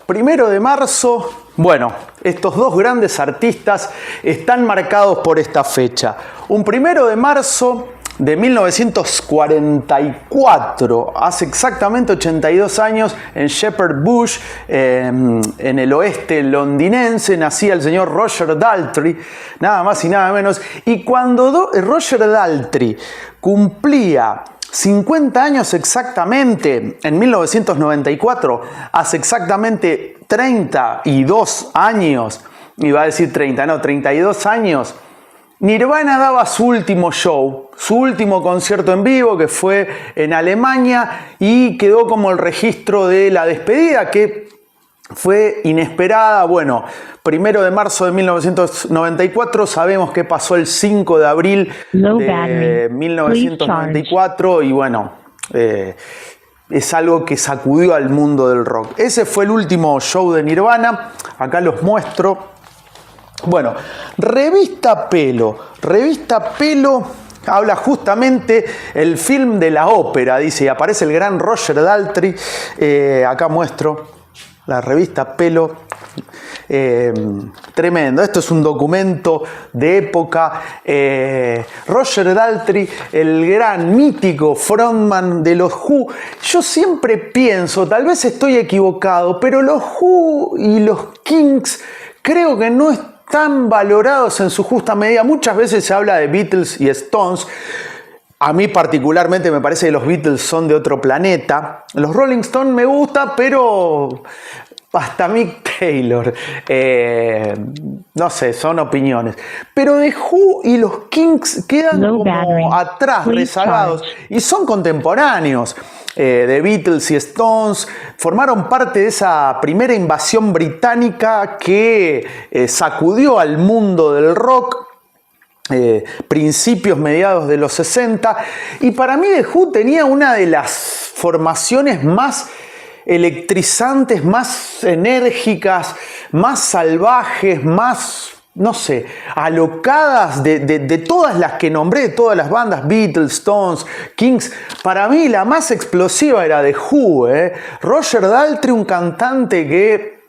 1 de marzo, bueno, estos dos grandes artistas están marcados por esta fecha. Un 1 de marzo de 1944, hace exactamente 82 años, en Shepherd Bush, en el oeste londinense, nacía el señor Roger Daltrey, nada más y nada menos. Y cuando Roger Daltrey cumplía 50 años exactamente, en 1994, hace exactamente 32 años, iba a decir 30, no, 32 años, Nirvana daba su último show, su último concierto en vivo, que fue en Alemania, y quedó como el registro de la despedida, que fue inesperada. Bueno, 1 de marzo de 1994, sabemos qué pasó el 5 de abril de 1994 y bueno, es algo que sacudió al mundo del rock. Ese fue el último show de Nirvana, acá los muestro. Bueno, Revista Pelo habla justamente el film de la ópera, dice, y aparece el gran Roger Daltrey, acá muestro la revista Pelo, tremendo, esto es un documento de época. Roger Daltrey, el gran mítico frontman de los Who. Yo siempre pienso, tal vez estoy equivocado, pero los Who y los Kinks creo que no están valorados en su justa medida. Muchas veces se habla de Beatles y Stones. A mí particularmente me parece que los Beatles son de otro planeta. Los Rolling Stones me gusta, pero hasta Mick Taylor. No sé, son opiniones. Pero The Who y los Kinks quedan como atrás, rezagados. Y son contemporáneos. The Beatles y Stones formaron parte de esa primera invasión británica que sacudió al mundo del rock. Principios, mediados de los 60, y para mí The Who tenía una de las formaciones más electrizantes, más enérgicas, más salvajes, más, no sé, alocadas de todas las que nombré, de todas las bandas, Beatles, Stones, Kings. Para mí la más explosiva era The Who. Roger Daltrey, un cantante que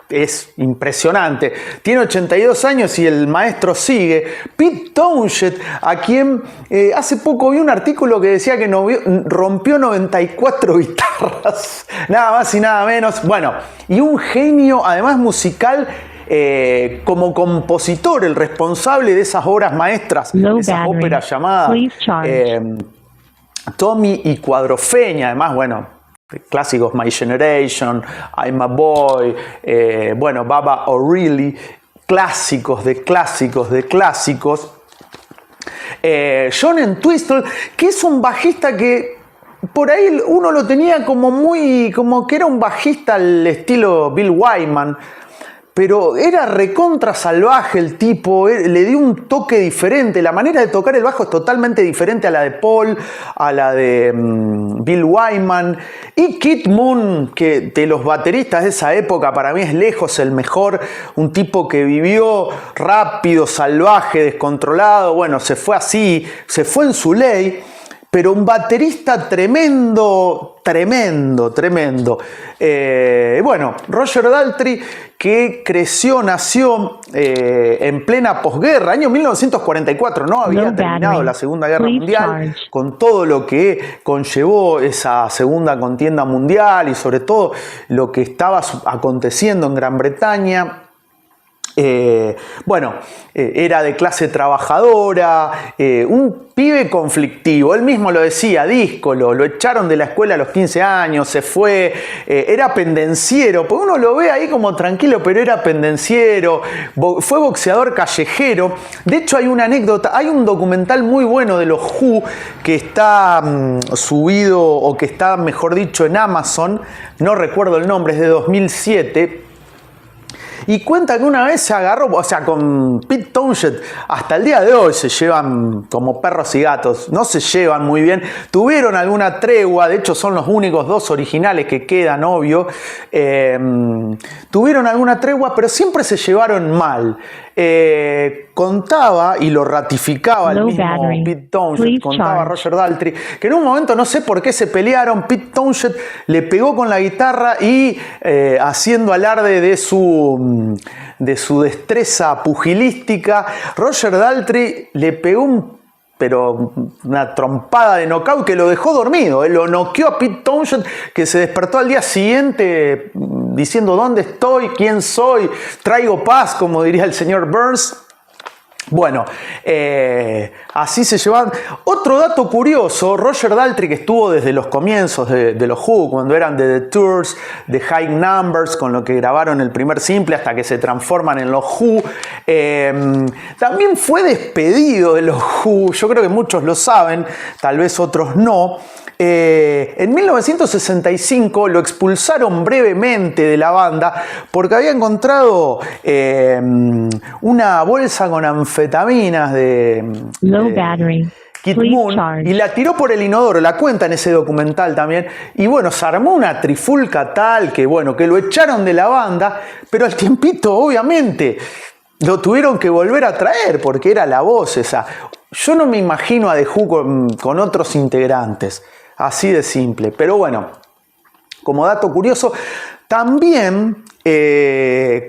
es impresionante. Tiene 82 años y el maestro sigue. Pete Townshend, a quien hace poco vi un artículo que decía que rompió 94 guitarras. Nada más y nada menos. Bueno, y un genio, además musical, como compositor, el responsable de esas obras maestras, de esas óperas llamadas Tommy y Quadrophenia. Además, bueno, clásicos, My Generation, I'm a Boy, bueno, Baba O'Reilly, clásicos de clásicos de clásicos. John Entwistle, que es un bajista que por ahí uno lo tenía como que era un bajista al estilo Bill Wyman, pero era recontra salvaje el tipo, le dio un toque diferente. La manera de tocar el bajo es totalmente diferente a la de Paul, a la de Bill Wyman. Y Keith Moon, que de los bateristas de esa época para mí es lejos el mejor. Un tipo que vivió rápido, salvaje, descontrolado. Bueno, se fue así, se fue en su ley. Pero un baterista tremendo. Bueno, Roger Daltrey, que nació en plena posguerra, año 1944, no había terminado la Segunda Guerra Mundial, con todo lo que conllevó esa segunda contienda mundial y sobre todo lo que estaba aconteciendo en Gran Bretaña. Bueno, era de clase trabajadora, un pibe conflictivo. Él mismo lo decía, díscolo, lo echaron de la escuela a los 15 años, se fue, era pendenciero, porque uno lo ve ahí como tranquilo, pero era pendenciero, fue boxeador callejero. De hecho hay una anécdota, hay un documental muy bueno de los Who que está subido, o que está, mejor dicho, en Amazon, no recuerdo el nombre, es de 2007, y cuenta que una vez se agarró, o sea, con Pete Townshend, hasta el día de hoy se llevan como perros y gatos, no se llevan muy bien, tuvieron alguna tregua, de hecho son los únicos dos originales que quedan, obvio, tuvieron alguna tregua, pero siempre se llevaron mal. contaba, y lo ratificaba el mismo Pete Townshend, contaba Roger Daltrey, que en un momento, no sé por qué se pelearon, Pete Townshend le pegó con la guitarra y haciendo alarde de su destreza pugilística, Roger Daltrey le pegó una trompada de knockout que lo dejó dormido. Lo noqueó a Pete Townshend, que se despertó al día siguiente diciendo ¿dónde estoy? ¿Quién soy? Traigo paz, como diría el señor Burns. Bueno, así se llevan. Otro dato curioso, Roger Daltrey, que estuvo desde los comienzos de los Who, cuando eran de The Tours, de High Numbers, con lo que grabaron el primer simple hasta que se transforman en los Who, también fue despedido de los Who. Yo creo que muchos lo saben, tal vez otros no. En 1965 lo expulsaron brevemente de la banda porque había encontrado una bolsa con anfetaminas de Kid Moon y la tiró por el inodoro, la cuenta en ese documental también, y bueno, se armó una trifulca tal que lo echaron de la banda, pero al tiempito obviamente lo tuvieron que volver a traer porque era la voz esa. Yo no me imagino a The Who con otros integrantes. Así de simple. Pero bueno, como dato curioso, también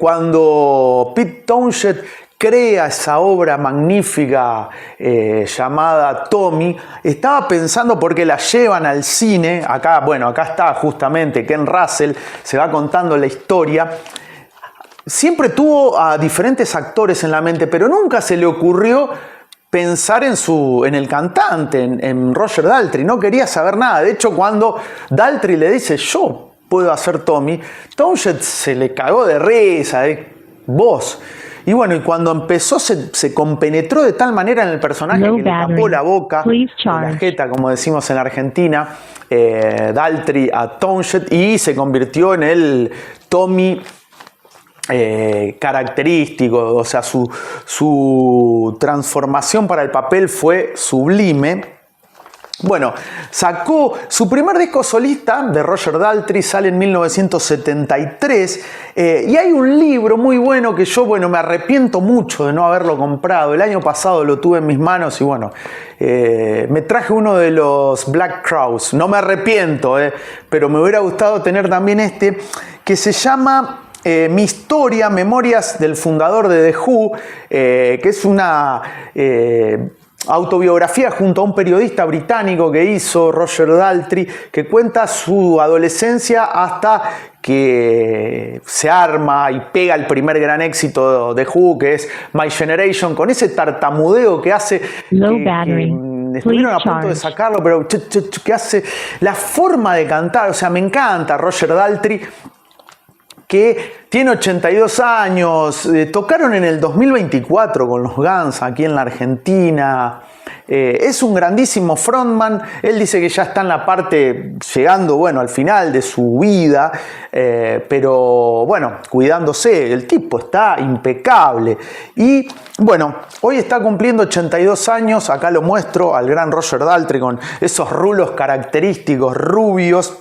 cuando Pete Townshend crea esa obra magnífica llamada Tommy, estaba pensando porque la llevan al cine. Acá está justamente Ken Russell, se va contando la historia. Siempre tuvo a diferentes actores en la mente, pero nunca se le ocurrió pensar en el cantante, en Roger Daltrey. No quería saber nada. De hecho, cuando Daltrey le dice yo puedo hacer Tommy, Townshend se le cagó de risa, vos. Y bueno, y cuando empezó se compenetró de tal manera en el personaje que le tapó la boca, la jeta, como decimos en Argentina, Daltrey a Townshend, y se convirtió en el Tommy característico. O sea, su transformación para el papel fue sublime. Bueno, sacó su primer disco solista de Roger Daltrey, sale en 1973, y hay un libro muy bueno que yo, me arrepiento mucho de no haberlo comprado. El año pasado lo tuve en mis manos y me traje uno de los Black Crowes. No me arrepiento, pero me hubiera gustado tener también este, que se llama Mi historia, memorias del fundador de The Who, que es una autobiografía junto a un periodista británico que hizo Roger Daltrey, que cuenta su adolescencia hasta que se arma y pega el primer gran éxito de The Who, que es My Generation, con ese tartamudeo que hace, estuvieron a punto de sacarlo, pero que hace la forma de cantar. O sea, me encanta Roger Daltrey, que tiene 82 años, tocaron en el 2024 con los Guns aquí en la Argentina. Es un grandísimo frontman. Él dice que ya está en la parte, llegando al final de su vida, pero cuidándose. El tipo está impecable. Y hoy está cumpliendo 82 años. Acá lo muestro al gran Roger Daltrey con esos rulos característicos rubios.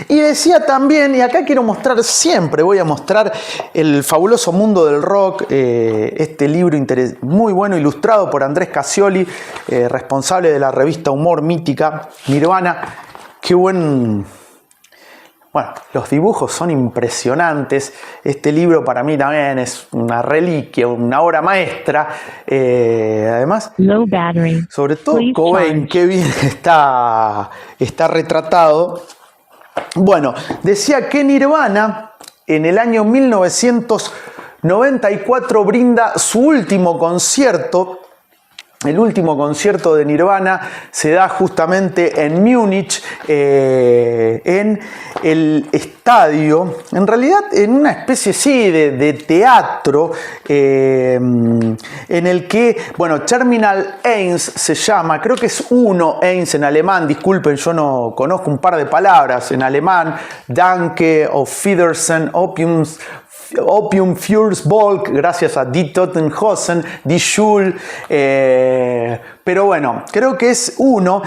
Y decía también, y acá quiero mostrar, siempre voy a mostrar El fabuloso mundo del rock, este libro muy bueno, ilustrado por Andrés Cassioli, responsable de la revista Humor Mítica, Nirvana. Qué buen... los dibujos son impresionantes. Este libro para mí también es una reliquia, una obra maestra. Además, sobre todo Cobain, qué bien está retratado. Decía que Nirvana en el año 1994 brinda su último concierto. El último concierto de Nirvana se da justamente en Múnich, en el estadio, en realidad en una especie de teatro, en el que, Terminal 1 se llama, creo que es 1 en alemán, disculpen, yo no conozco un par de palabras en alemán, Danke, Auf Wiedersehen, Opium Fürs Volk, gracias a Die Totenhosen, Die Schule, pero creo que es 1.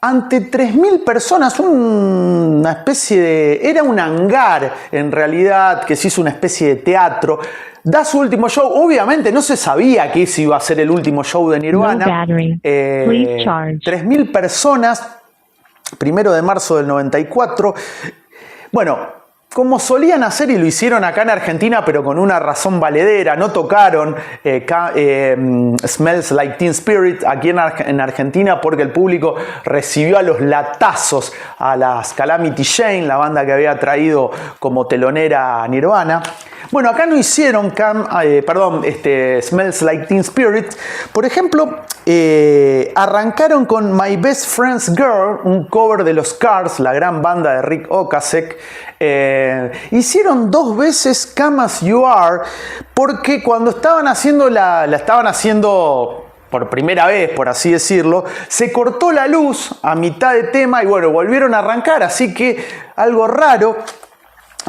ante 3.000 personas, una especie de... Era un hangar, en realidad, que se hizo una especie de teatro. Da su último show. Obviamente no se sabía que ese iba a ser el último show de Nirvana. 3.000 personas, 1 de marzo del 94. Bueno, como solían hacer y lo hicieron acá en Argentina, pero con una razón valedera, no tocaron Smells Like Teen Spirit aquí en Argentina porque el público recibió a los latazos a las Calamity Jane, la banda que había traído como telonera a Nirvana. Bueno, acá no hicieron Smells Like Teen Spirit. Por ejemplo, arrancaron con My Best Friend's Girl, un cover de los Cars, la gran banda de Rick Ocasek. Hicieron 2 veces Come As You Are, porque cuando estaban haciendo la estaban haciendo por primera vez, por así decirlo, se cortó la luz a mitad de tema y bueno, volvieron a arrancar, así que algo raro.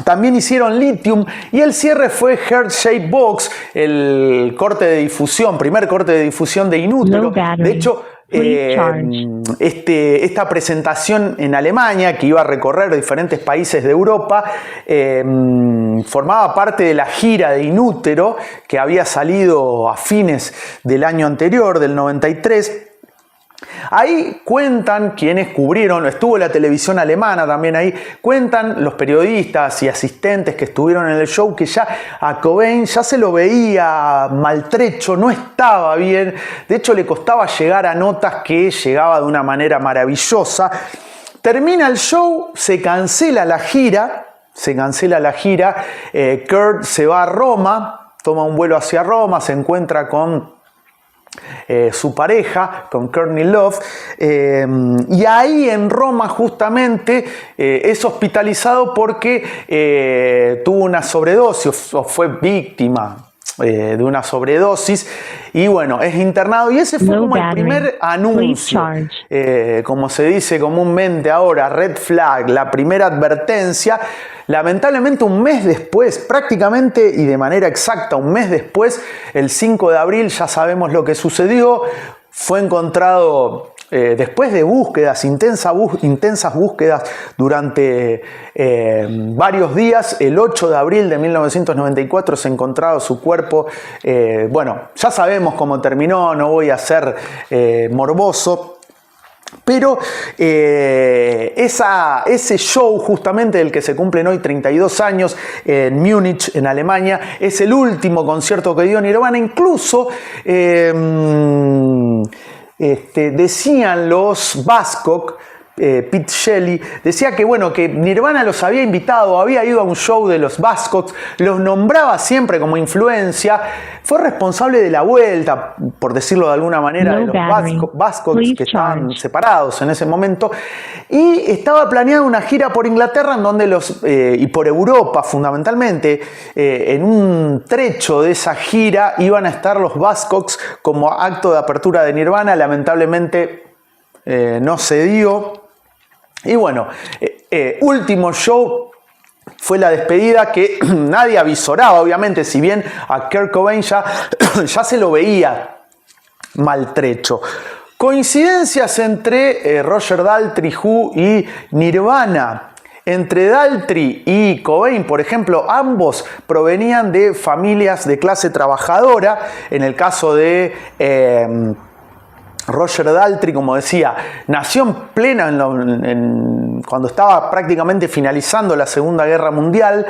También hicieron Lithium y el cierre fue Heart Shape Box, el corte de difusión, primer corte de difusión de Inútero. De hecho, esta presentación en Alemania, que iba a recorrer diferentes países de Europa, formaba parte de la gira de Inútero, que había salido a fines del año anterior, del 93. Ahí cuentan quienes cubrieron, estuvo la televisión alemana también ahí, cuentan los periodistas y asistentes que estuvieron en el show que ya a Cobain ya se lo veía maltrecho, no estaba bien, de hecho le costaba llegar a notas que llegaba de una manera maravillosa. Termina el show, se cancela la gira, Kurt se va a Roma, toma un vuelo hacia Roma, se encuentra con su pareja, con Courtney Love, y ahí en Roma justamente es hospitalizado porque tuvo una sobredosis o fue víctima de una sobredosis y bueno, es internado y ese fue como el primer anuncio, como se dice comúnmente ahora, red flag, la primera advertencia. Lamentablemente un mes después, prácticamente y de manera exacta un mes después, el 5 de abril ya sabemos lo que sucedió, fue encontrado después de búsquedas, intensas búsquedas durante varios días, el 8 de abril de 1994 se encontrado su cuerpo. Bueno, ya sabemos cómo terminó, no voy a ser morboso. Pero ese show justamente del que se cumplen hoy 32 años en Múnich, en Alemania, es el último concierto que dio Nirvana. Incluso decían los Buzzcocks, Pete Shelley, decía que bueno, que Nirvana los había invitado, había ido a un show de los Buzzcocks, los nombraba siempre como influencia, fue responsable de la vuelta, por decirlo de alguna manera, de los Buzzcocks que estaban separados en ese momento, y estaba planeada una gira por Inglaterra en donde y por Europa fundamentalmente, en un trecho de esa gira iban a estar los Buzzcocks como acto de apertura de Nirvana. Lamentablemente no se dio. Y bueno, último show fue la despedida que nadie avisoraba, obviamente, si bien a Kurt Cobain ya se lo veía maltrecho. Coincidencias entre Roger Daltrey, Who y Nirvana. Entre Daltrey y Cobain, por ejemplo, ambos provenían de familias de clase trabajadora. En el caso de Roger Daltrey, como decía, nació en plena cuando estaba prácticamente finalizando la Segunda Guerra Mundial.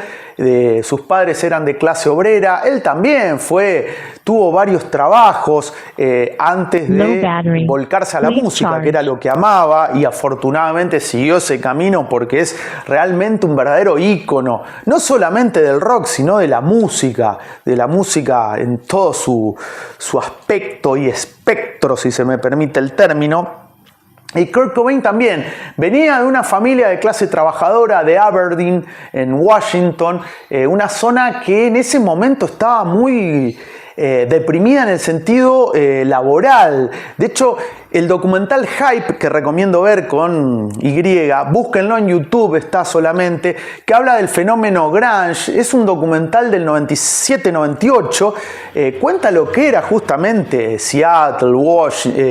Sus padres eran de clase obrera. Él también tuvo varios trabajos antes de volcarse a la música, que era lo que amaba, y afortunadamente siguió ese camino porque es realmente un verdadero ícono, no solamente del rock, sino de la música en todo su aspecto y espectro, si se me permite el término. Y Kurt Cobain también venía de una familia de clase trabajadora de Aberdeen, en Washington, una zona que en ese momento estaba muy deprimida en el sentido laboral. De hecho, el documental Hype, que recomiendo ver con Y, búsquenlo en YouTube, está solamente, que habla del fenómeno grunge. Es un documental del 97-98, cuenta lo que era justamente Seattle,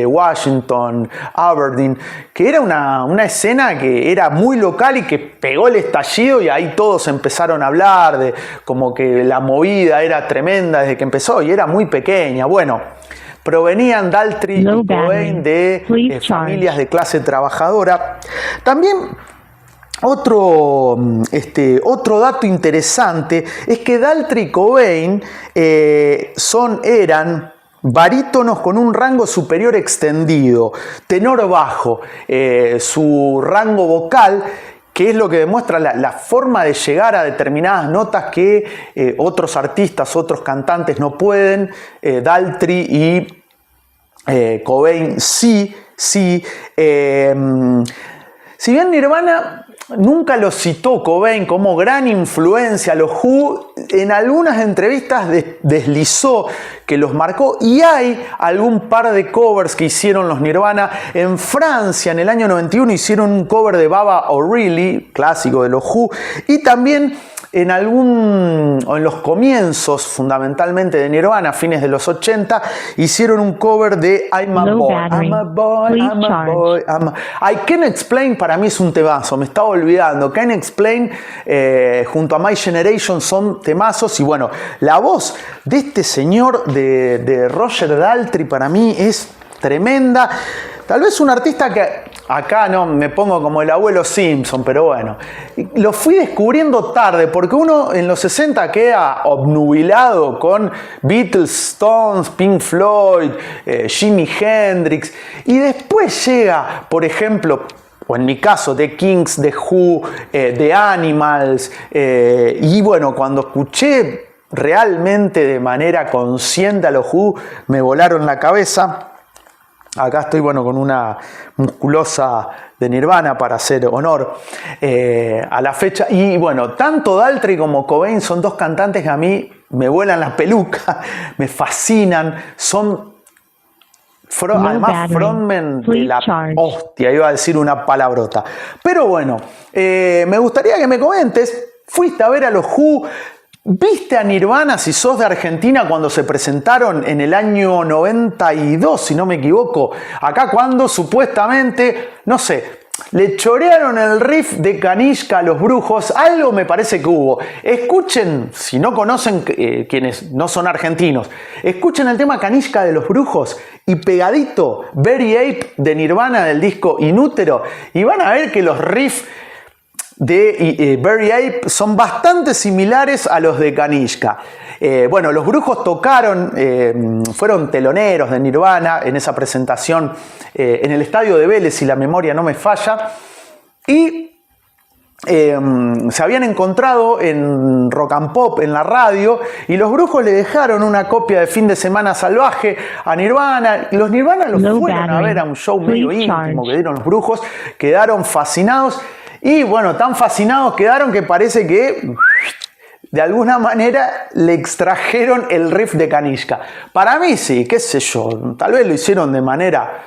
Washington, Aberdeen, que era una escena que era muy local y que pegó el estallido, y ahí todos empezaron a hablar de como que la movida era tremenda desde que empezó y era muy pequeña. Bueno, provenían Daltrey y Cobain de familias de clase trabajadora. También otro dato interesante es que Daltrey y Cobain eran barítonos con un rango superior extendido, tenor bajo, su rango vocal, que es lo que demuestra la forma de llegar a determinadas notas que otros artistas, otros cantantes no pueden. Daltrey y Cobain sí. Si bien Nirvana nunca lo citó Cobain como gran influencia, los Who en algunas entrevistas deslizó que los marcó, y hay algún par de covers que hicieron los Nirvana. En Francia, en el año 91, hicieron un cover de Baba O'Reilly, clásico de los Who, y también en los comienzos, fundamentalmente de Nirvana, a fines de los 80, hicieron un cover de I'm a Boy, I'm a Boy, I'm a Boy, I Can't Explain. Para mí es un temazo, me estaba olvidando. Can't Explain junto a My Generation son temazos, y bueno, la voz de este señor de Roger Daltrey para mí es tremenda. Tal vez un artista que acá no me pongo como el abuelo Simpson, pero bueno, lo fui descubriendo tarde, porque uno en los 60 queda obnubilado con Beatles, Stones, Pink Floyd, Jimi Hendrix, y después llega, por ejemplo, o en mi caso, The Kings, The Who, The Animals, y bueno, cuando escuché realmente de manera consciente a los Who, me volaron la cabeza. Acá estoy, bueno, con una musculosa de Nirvana para hacer honor a la fecha. Y bueno, tanto Daltrey como Cobain son dos cantantes que a mí me vuelan la peluca, me fascinan, son además frontmen de la hostia, iba a decir una palabrota. Pero bueno, me gustaría que me comentes, ¿fuiste a ver a los Who? ¿Viste a Nirvana, si sos de Argentina, cuando se presentaron en el año 92, si no me equivoco? Acá cuando supuestamente, no sé, le chorearon el riff de Kanishka a los Brujos, algo me parece que hubo. Escuchen, si no conocen, quienes no son argentinos, escuchen el tema Kanishka de los Brujos y pegadito Very Ape de Nirvana del disco Inútero, y van a ver que los riffs de Very Ape son bastante similares a los de Kanishka. Bueno, los Brujos tocaron, fueron teloneros de Nirvana en esa presentación en el estadio de Vélez, si la memoria no me falla, y se habían encontrado en Rock and Pop, en la radio, y los Brujos le dejaron una copia de Fin de Semana Salvaje a Nirvana. Los Nirvana los fueron a ver a un show medio íntimo que dieron los Brujos, quedaron fascinados. Y bueno, tan fascinados quedaron que parece que de alguna manera le extrajeron el riff de Kanishka. Para mí sí, qué sé yo, tal vez lo hicieron de manera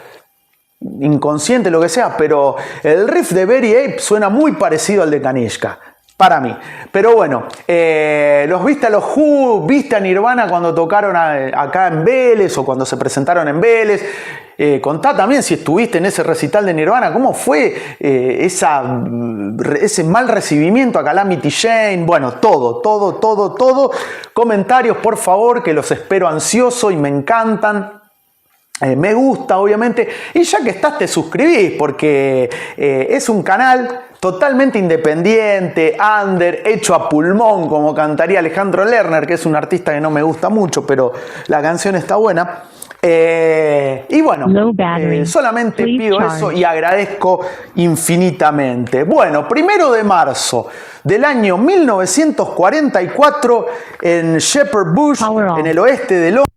inconsciente, lo que sea, pero el riff de Very Ape suena muy parecido al de Kanishka, para mí. Pero bueno, los viste a los Who, viste a Nirvana cuando tocaron acá en Vélez o cuando se presentaron en Vélez. Contá también si estuviste en ese recital de Nirvana, cómo fue ese mal recibimiento a Calamity Jane. Bueno, todo. Comentarios, por favor, que los espero ansioso y me encantan. Me gusta, obviamente, y ya que estás te suscribís, porque es un canal totalmente independiente, under, hecho a pulmón, como cantaría Alejandro Lerner, que es un artista que no me gusta mucho, pero la canción está buena. Y bueno, solamente pido eso y agradezco infinitamente. Bueno, 1 de marzo del año 1944 en Shepherd Bush, en el oeste de Londres.